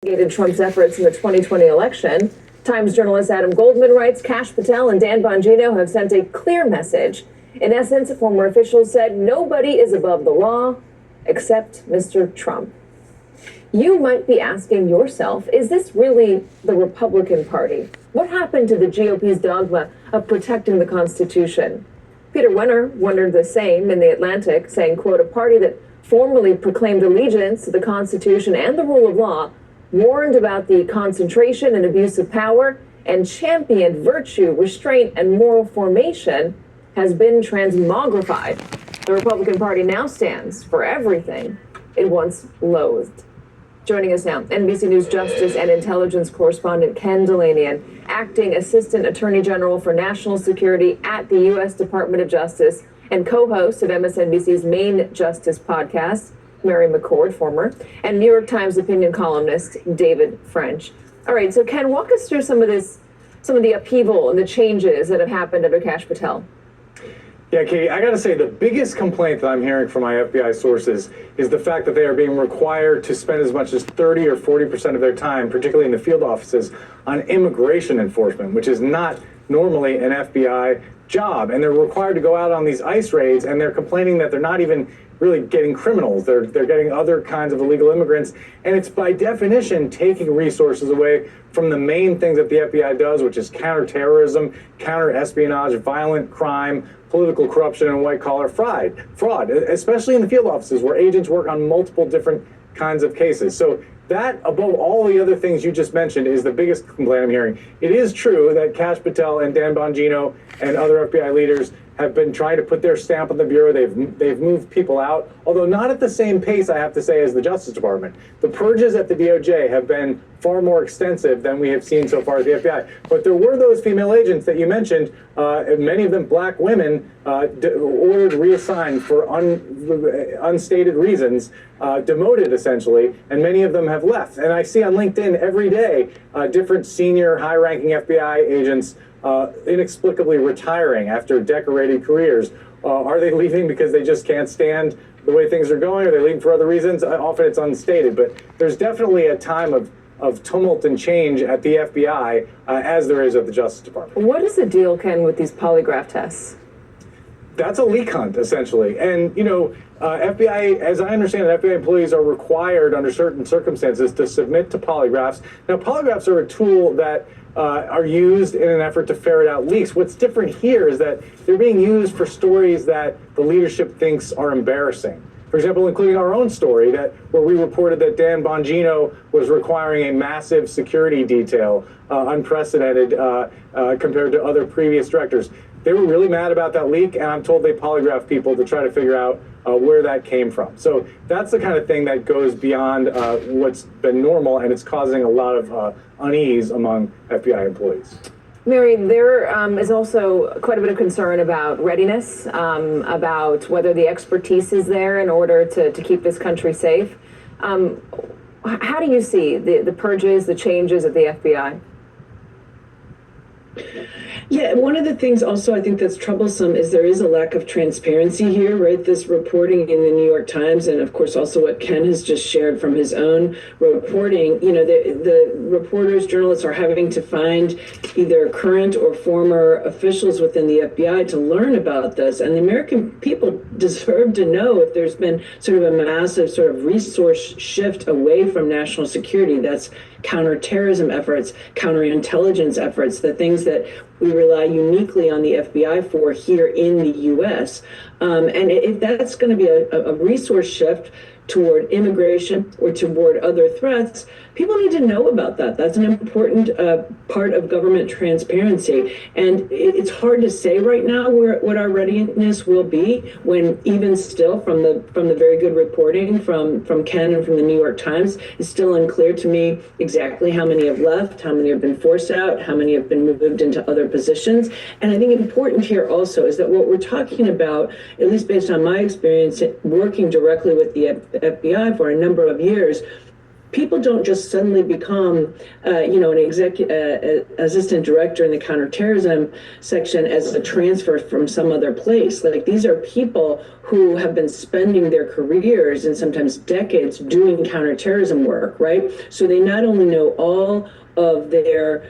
investigated Trump's efforts in the 2020 election. Times journalist Adam Goldman writes Kash Patel and Dan Bongino have sent a clear message. In essence, former officials said nobody is above the law except Mr. Trump. You might be asking yourself, is this really the Republican Party? What happened to the GOP's dogma of protecting the Constitution? Peter Wenner wondered the same in The Atlantic, saying, quote, a party that formally proclaimed allegiance to the Constitution and the rule of law, warned about the concentration and abuse of power, and championed virtue, restraint, and moral formation, has been transmogrified. The Republican Party now stands for everything it once loathed. Joining us now, NBC News Justice and Intelligence correspondent Ken Dilanian, acting Assistant Attorney General for National Security at the U.S. Department of Justice, and co-host of MSNBC's Main Justice podcast, Mary McCord, former, and New York Times opinion columnist David French. All right, so Ken, walk us through some of the upheaval and the changes that have happened under Kash Patel. Yeah, Katie, I got to say the biggest complaint that I'm hearing from my FBI sources is the fact that they are being required to spend as much as 30 or 40% of their time, particularly in the field offices, on immigration enforcement, which is not normally an FBI job. And they're required to go out on these ICE raids, and they're complaining that they're not even really getting criminals. They're getting other kinds of illegal immigrants. And it's by definition taking resources away from the main things that the FBI does, which is counterterrorism, counter-espionage, violent crime, political corruption, and white-collar fraud, especially in the field offices where agents work on multiple different kinds of cases. So that, above all the other things you just mentioned, is the biggest complaint I'm hearing. It is true that Kash Patel and Dan Bongino and other FBI leaders have been trying to put their stamp on the Bureau. They've moved people out, although not at the same pace, I have to say, as the Justice Department. The purges at the DOJ have been far more extensive than we have seen so far at the FBI. But there were those female agents that you mentioned, and many of them black women, ordered reassigned for unstated reasons, demoted essentially, and many of them have left. And I see on LinkedIn every day different senior high-ranking FBI agents inexplicably retiring after decorated careers. Are they leaving because they just can't stand the way things are going? Are they leaving for other reasons? Often it's unstated, but there's definitely a time of tumult and change at the FBI as there is at the Justice Department. What is the deal, Ken, with these polygraph tests? That's a leak hunt, essentially. And, FBI, as I understand it, FBI employees are required under certain circumstances to submit to polygraphs. Now, polygraphs are a tool that are used in an effort to ferret out leaks. What's different here is that they're being used for stories that the leadership thinks are embarrassing. For example, including our own story where we reported that Dan Bongino was requiring a massive security detail, unprecedented compared to other previous directors. They were really mad about that leak, and I'm told they polygraphed people to try to figure out where that came from. So that's the kind of thing that goes beyond what's been normal, and it's causing a lot of unease among FBI employees. Mary, there is also quite a bit of concern about readiness, about whether the expertise is there in order to keep this country safe. How do you see the purges, the changes at the FBI? Yeah, one of the things also I think that's troublesome is there is a lack of transparency here, right? This reporting in the New York Times, and of course also what Ken has just shared from his own reporting, the reporters, journalists are having to find either current or former officials within the FBI to learn about this. And the American people deserve to know if there's been sort of a massive sort of resource shift away from national security. That's counterterrorism efforts, counterintelligence efforts, the things that we rely uniquely on the FBI for here in the U.S. And if that's going to be a resource shift toward immigration or toward other threats, people need to know about that. That's an important part of government transparency. And it's hard to say right now what our readiness will be when even still from the very good reporting from Ken and from the New York Times, it's still unclear to me exactly how many have left, how many have been forced out, how many have been moved into other positions. And I think important here also is that what we're talking about, at least based on my experience working directly with the FBI for a number of years, people don't just suddenly become, an assistant director in the counterterrorism section as a transfer from some other place. Like, these are people who have been spending their careers and sometimes decades doing counterterrorism work, right? So they not only know all of their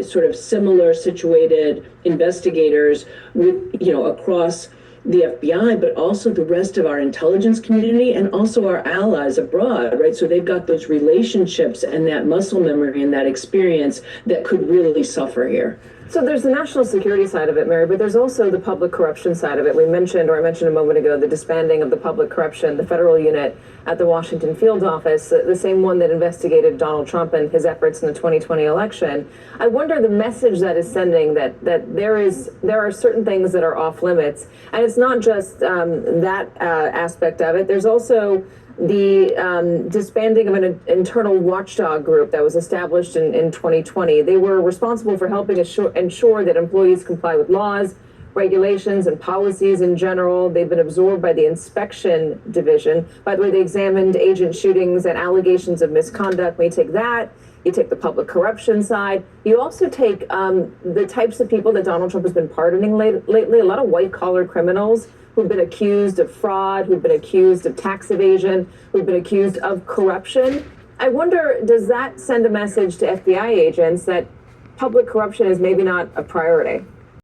sort of similar situated investigators across the FBI, but also the rest of our intelligence community and also our allies abroad, right? So they've got those relationships and that muscle memory and that experience that could really suffer here. So there's the national security side of it, Mary, but there's also the public corruption side of it. I mentioned a moment ago, the disbanding of the public corruption, the federal unit at the Washington field office, the same one that investigated Donald Trump and his efforts in the 2020 election. I wonder the message that is sending that there are certain things that are off limits, and it's not just that aspect of it. There's also the disbanding of an internal watchdog group that was established in 2020. They were responsible for helping ensure that employees comply with laws, regulations, and policies in general. They've been absorbed by the inspection division. By the way, they examined agent shootings and allegations of misconduct. We take that. You take the public corruption side. You also take the types of people that Donald Trump has been pardoning lately, a lot of white-collar criminals who've been accused of fraud, who've been accused of tax evasion, who've been accused of corruption. I wonder, does that send a message to FBI agents that public corruption is maybe not a priority?